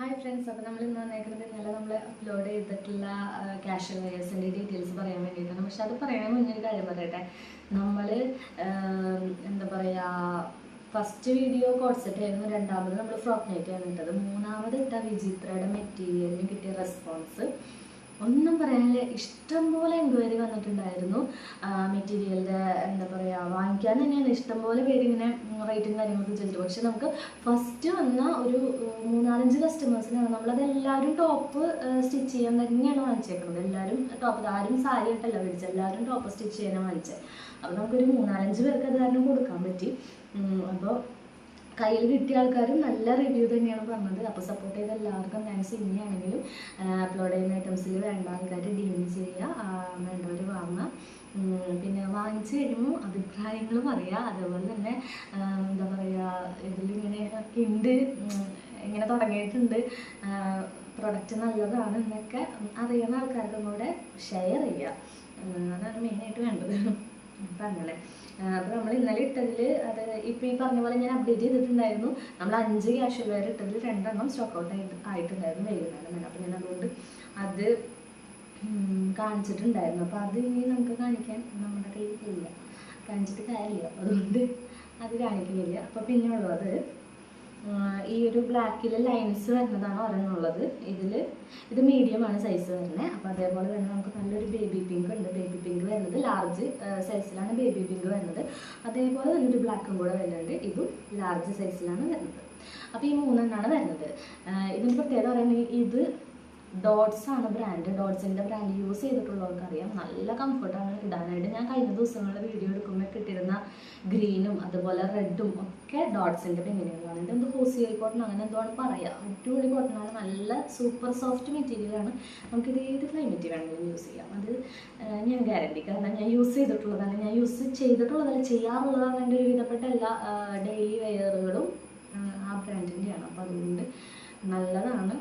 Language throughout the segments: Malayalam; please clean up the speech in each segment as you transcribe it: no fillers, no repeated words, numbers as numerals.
ഹായ് ഫ്രണ്ട്സ്, അപ്പോൾ നമ്മൾ ഇന്ന് വന്നേക്കുന്നത് ഇന്നലെ നമ്മൾ അപ്ലോഡ് ചെയ്തിട്ടുള്ള ക്യാഷ്വൽ വെയേഴ്സിൻ്റെ ഡീറ്റെയിൽസ് പറയാൻ വേണ്ടിയിട്ടാണ്. പക്ഷെ അത് പറയാൻ മുന്നൊരു കാര്യം പറയട്ടെ. നമ്മൾ എന്താ പറയുക, ഫസ്റ്റ് വീഡിയോ കോഡ് സെറ്റ് ആയിരുന്നു, രണ്ടാമത് നമ്മൾ ഫ്രോക്ക് നൈറ്റ് ആണ് ഇട്ടത്, മൂന്നാമത് ഇട്ട വിചിത്രയുടെ മെറ്റീരിയലിന് കിട്ടിയ റെസ്പോൺസ് ഒന്നും പറയാനില്ല. ഇഷ്ടംപോലെ എൻക്വയറി വന്നിട്ടുണ്ടായിരുന്നു. മെറ്റീരിയലിൻ്റെ എന്താ പറയുക, വാങ്ങിക്കാൻ തന്നെയാണ് ഇഷ്ടംപോലെ പേര് ഇങ്ങനെ റേറ്റും കാര്യങ്ങളൊക്കെ ചോദിച്ചിട്ട്. പക്ഷെ നമുക്ക് ഫസ്റ്റ് വന്ന ഒരു 3-4 കസ്റ്റമേഴ്സിനാണ് നമ്മളതെല്ലാവരും ടോപ്പ് സ്റ്റിച്ച് ചെയ്യാൻ തന്നെയാണ് വാങ്ങിച്ചേക്കുന്നത്. എല്ലാവരും ടോപ്പ്, ആരും സാരി ആയിട്ടല്ല മേടിച്ചത്, എല്ലാവരും ടോപ്പ് സ്റ്റിച്ച് ചെയ്യാനാണ് വാങ്ങിച്ചത്. അപ്പോൾ നമുക്കൊരു 3-5 പേർക്ക് അത് കാരണം കൊടുക്കാൻ പറ്റി. അപ്പോൾ കയ്യിൽ കിട്ടിയ ആൾക്കാരും നല്ല റിവ്യൂ തന്നെയാണ് പറഞ്ഞത്. അപ്പോൾ സപ്പോർട്ട് ചെയ്ത എല്ലാവർക്കും താങ്ക്സ്. ഇനിയാണെങ്കിലും അപ്ലോഡ് ചെയ്യുന്ന ഐറ്റംസിൽ വേണ്ട ആൾക്കാർ DM ചെയ്യുക, വേണ്ടവർ വാങ്ങുക. പിന്നെ വാങ്ങിച്ചു കഴിയുമ്പോൾ അഭിപ്രായങ്ങൾ പറയുക. അതേപോലെ തന്നെ എന്താ പറയുക, ഇതിലിങ്ങനെ ഉണ്ട്, ഇങ്ങനെ തുടങ്ങിയിട്ടുണ്ട്, പ്രൊഡക്റ്റ് നല്ലതാണ് എന്നൊക്കെ അറിയുന്ന ആൾക്കാർക്കും കൂടെ ഷെയർ ചെയ്യുക. അതാണ് മെയിനായിട്ട് വേണ്ടത്. അപ്പം അങ്ങനെ അപ്പോൾ നമ്മൾ ഇന്നലെ ഇട്ടതിൽ അത് ഇപ്പോൾ ഈ പറഞ്ഞ പോലെ ഞാൻ അപ്ഡേറ്റ് ചെയ്തിട്ടുണ്ടായിരുന്നു. നമ്മൾ 5 ക്യാഷ്വൽ വെയർ ഇട്ടതിൽ 2 സ്റ്റോക്ക് ഔട്ട് ആയിട്ടുണ്ടായിരുന്നു വൈകുന്നേരം. അപ്പോൾ ഞാൻ അതുകൊണ്ട് അത് കാണിച്ചിട്ടുണ്ടായിരുന്നു. അപ്പോൾ അത് ഇനി നമുക്ക് കാണിക്കാൻ നമ്മുടെ കയ്യിൽ ഇല്ല, കാണിച്ചിട്ട് കാര്യമില്ല, അതുകൊണ്ട് അത് കാണിക്കുന്നില്ല. അപ്പോൾ പിന്നെ ഉള്ളത് ഈ ഒരു ബ്ലാക്കിൽ ലൈൻസ് വരുന്നതാണ് ഒരെണ്ണുള്ളത്. ഇത് മീഡിയമാണ് സൈസ് വരുന്നത്. അപ്പോൾ അതേപോലെ തന്നെ നമുക്ക് നല്ലൊരു ബേബി പിങ്ക് ഉണ്ട്. ബേബി പിങ്ക് വരുന്നത് ലാർജ് സൈസിലാണ് ബേബി പിങ്ക് വരുന്നത്. അതേപോലെ നല്ലൊരു ബ്ലാക്കും കൂടെ വരുന്നുണ്ട്, ഇതും ലാർജ് സൈസിലാണ് വരുന്നത്. അപ്പോൾ ഈ 3 വരുന്നത്. ഇതിൻ്റെ പ്രത്യേകത പറയുന്നത് ഇത് ഡോട്ട്സ് ആണ് ബ്രാൻഡ്. ഡോട്ട്സിൻ്റെ ബ്രാൻഡ് യൂസ് ചെയ്തിട്ടുള്ളവർക്ക് അറിയാം, നല്ല കംഫർട്ടാണ് ഇടാനായിട്ട്. ഞാൻ കഴിഞ്ഞ ദിവസങ്ങളിൽ വീഡിയോ എടുക്കുമ്പോൾ കിട്ടിയിരുന്ന ഗ്രീനും അതുപോലെ റെഡും ഒക്കെ ഡോട്ട്സിൻ്റെ പിന്നിലാണ്. ഇതെന്ത് ഹോസിയൽ കോട്ടൺ അങ്ങനെ എന്തോ ആണ് പറയുക. അടിപൊളി കോട്ടണാണ്, നല്ല സൂപ്പർ സോഫ്റ്റ് മെറ്റീരിയലാണ്. നമുക്കിത് ഏത് ക്ലൈമറ്റ് വേണമെങ്കിലും യൂസ് ചെയ്യാം, അത് ഞാൻ ഗ്യാരണ്ടി. കാരണം ഞാൻ യൂസ് ചെയ്തിട്ടുള്ളതാണ്, ഞാൻ യൂസ് ചെയ്തിട്ടുള്ളതല്ല ചെയ്യാറുള്ളതാണ്. എൻ്റെ ഒരു വിധപ്പെട്ട എല്ലാ ഡെയിലി വെയറുകളും ആ ബ്രാൻഡിൻ്റെയാണ്. അപ്പോൾ അതുകൊണ്ട് നല്ലതാണ്.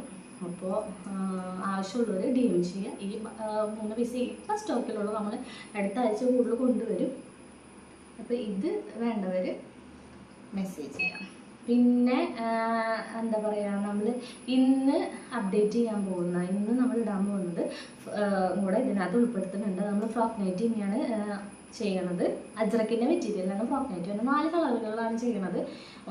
അപ്പോൾ ആവശ്യമുള്ളവർ DM ചെയ്യുക. ഈ 3 പീസ് ഇപ്പോൾ സ്റ്റോക്കിലുള്ളൂ, നമ്മൾ അടുത്ത ആഴ്ച കൂടുതൽ കൊണ്ടുവരും. അപ്പോൾ ഇത് വേണ്ടവർ മെസ്സേജ് ചെയ്യാം. പിന്നെ എന്താ പറയുക, നമ്മൾ ഇന്ന് അപ്ഡേറ്റ് ചെയ്യാൻ പോകുന്ന, ഇന്ന് നമ്മൾ ഇടാൻ പോകുന്നത് കൂടെ ഇതിനകത്ത് ഉൾപ്പെടുത്തുന്നുണ്ട്. നമ്മൾ ഫ്രോക്ക് നൈറ്റ് തന്നെയാണ് ചെയ്യണത്. അജ്രക്കിൻ്റെ മെറ്റീരിയലാണ് ഫ്രോക്ക് നൈറ്റ്. 4 കളറുകളിലാണ് ചെയ്യണത്.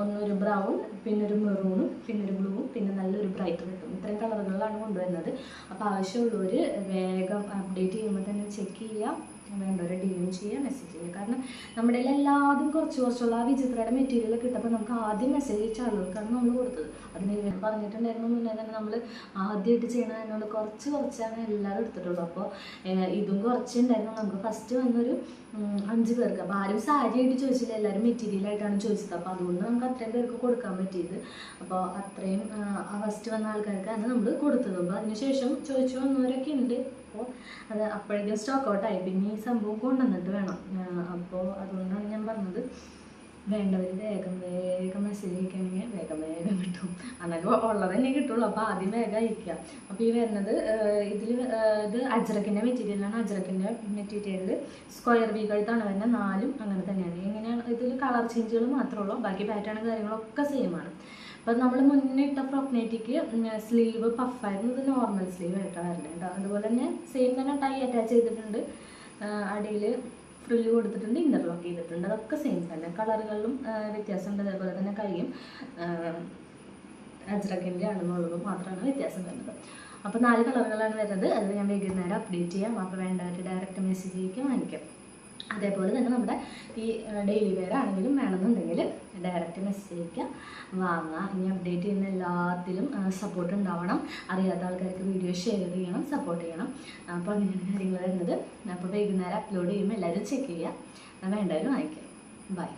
ഒന്നൊരു ബ്രൗൺ, പിന്നെ ഒരു മെറൂണും, പിന്നെ ഒരു ബ്ലൂവും, പിന്നെ നല്ലൊരു ബ്രൈറ്റ് കിട്ടും. ഇത്രയും കളറുകളിലാണ് കൊണ്ടുവരുന്നത്. അപ്പോൾ ആവശ്യമുള്ളവർ വേഗം അപ്ഡേറ്റ് ചെയ്യുമ്പോൾ തന്നെ ചെക്ക് ചെയ്യുക, വേണ്ടവരെ DM ചെയ്യുക, മെസ്സേജ് ചെയ്യുക. കാരണം നമ്മുടെ എല്ലാതും കുറച്ചുള്ള ആ വിചിത്രയുടെ മെറ്റീരിയൽ കിട്ടപ്പോൾ നമുക്ക് ആദ്യം മെസ്സേജ് അയച്ച ആളുകൾക്കാണ് നമ്മൾ കൊടുത്തത്. അതിന് പറഞ്ഞിട്ടുണ്ടായിരുന്നു മുന്നേ തന്നെ നമ്മൾ ആദ്യമായിട്ട് ചെയ്യണതിനോട് കുറച്ചാണ് എല്ലാവരും എടുത്തിട്ടുള്ളൂ. അപ്പോൾ ഇതും കുറച്ചുണ്ടായിരുന്നു. നമുക്ക് ഫസ്റ്റ് വന്നൊരു 5 പേർക്ക്. അപ്പോൾ ആരും സാരി ആയിട്ട് ചോദിച്ചില്ല, എല്ലാവരും മെറ്റീരിയലായിട്ടാണ് ചോദിച്ചത്. അപ്പോൾ അതുകൊണ്ട് നമുക്ക് അത്രയും പേർക്ക് കൊടുക്കാൻ പറ്റിയത്. അപ്പോൾ അത്രയും ഫസ്റ്റ് വന്ന ആൾക്കാർക്കാണ് നമ്മൾ കൊടുത്തത്. അപ്പോൾ അതിനുശേഷം ചോദിച്ചു വന്നവരൊക്കെ ഉണ്ട്. അപ്പോൾ അത് അപ്പോഴേക്കും സ്റ്റോക്ക് ഔട്ടായി. പിന്നെ ഈ സംഭവം കൊണ്ടുവന്നിട്ട് വേണം. അപ്പോൾ അതുകൊണ്ടാണ് ഞാൻ പറഞ്ഞത്, വേണ്ടവർ വേഗം മെസ്സേജ് അയക്കുകയാണെങ്കിൽ വേഗം കിട്ടും. അന്നൊക്കെ ഉള്ളത് തന്നെ കിട്ടുള്ളൂ. അപ്പോൾ ആദ്യം വേഗം അയക്കുക. അപ്പോൾ ഈ വരുന്നത് ഇത് അജ്രക്കിൻ്റെ മെറ്റീരിയലാണ്. അജ്രക്കിൻ്റെ മെറ്റീരിയലിൽ സ്ക്വയർ വി കഴുത്താണ് വരുന്നത്. 4 അങ്ങനെ തന്നെയാണ്. എങ്ങനെയാണ് ഇതിൽ കളർ ചേഞ്ചുകൾ മാത്രമേ ഉള്ളൂ, ബാക്കി പാറ്റേൺ കാര്യങ്ങളൊക്കെ സെയിമാണ്. അപ്പോൾ നമ്മൾ മുന്നേ ഇട്ട ഫ്രോക്ക് നൈറ്റിക്ക് സ്ലീവ് പഫായിരുന്നു, ഇത് നോർമൽ സ്ലീവ് ആയിട്ടാണ് വരുന്നത് കേട്ടോ. അതുപോലെ തന്നെ സെയിം തന്നെ ടൈ അറ്റാച്ച് ചെയ്തിട്ടുണ്ട്, അടിയിൽ ഫ്രില്ല് കൊടുത്തിട്ടുണ്ട്, ഇൻ്റർലോക്ക് ചെയ്തിട്ടുണ്ട്. അതൊക്കെ സെയിം തന്നെ. കളറുകളിലും വ്യത്യാസമുണ്ട്. അതേപോലെ തന്നെ കൈയും അജ്രക്കിൻ്റെ ആണെന്നുള്ളത് മാത്രമാണ് വ്യത്യാസം വരുന്നത്. അപ്പോൾ 4 കളറുകളാണ് വരുന്നത്. അത് ഞാൻ വൈകുന്നേരം അപ്ഡേറ്റ് ചെയ്യാം. അപ്പോൾ വേണ്ടവർ ഡയറക്റ്റ് മെസ്സേജ് ചെയ്യിക്കാൻ വാങ്ങിക്കാം. അതേപോലെ തന്നെ നമ്മുടെ ഈ ഡെയിലി വെയർ ആണെങ്കിലും വേണമെന്നുണ്ടെങ്കിൽ ഡയറക്റ്റ് മെസ്സേജ് അയക്കുക, വാങ്ങുക. ഇനി അപ്ഡേറ്റ് ചെയ്യുന്ന എല്ലാത്തിലും സപ്പോർട്ട് ഉണ്ടാവണം. അറിയാത്ത ആൾക്കാർക്ക് വീഡിയോ ഷെയർ ചെയ്യണം, സപ്പോർട്ട് ചെയ്യണം. അപ്പോൾ അങ്ങനെയാണ് കാര്യങ്ങൾ വരുന്നത്. അപ്പോൾ വൈകുന്നേരം അപ്ലോഡ് ചെയ്യുമ്പോൾ എല്ലാവരും ചെക്ക് ചെയ്യുക, വേണ്ടവരും വാങ്ങിക്കാം. ബൈ.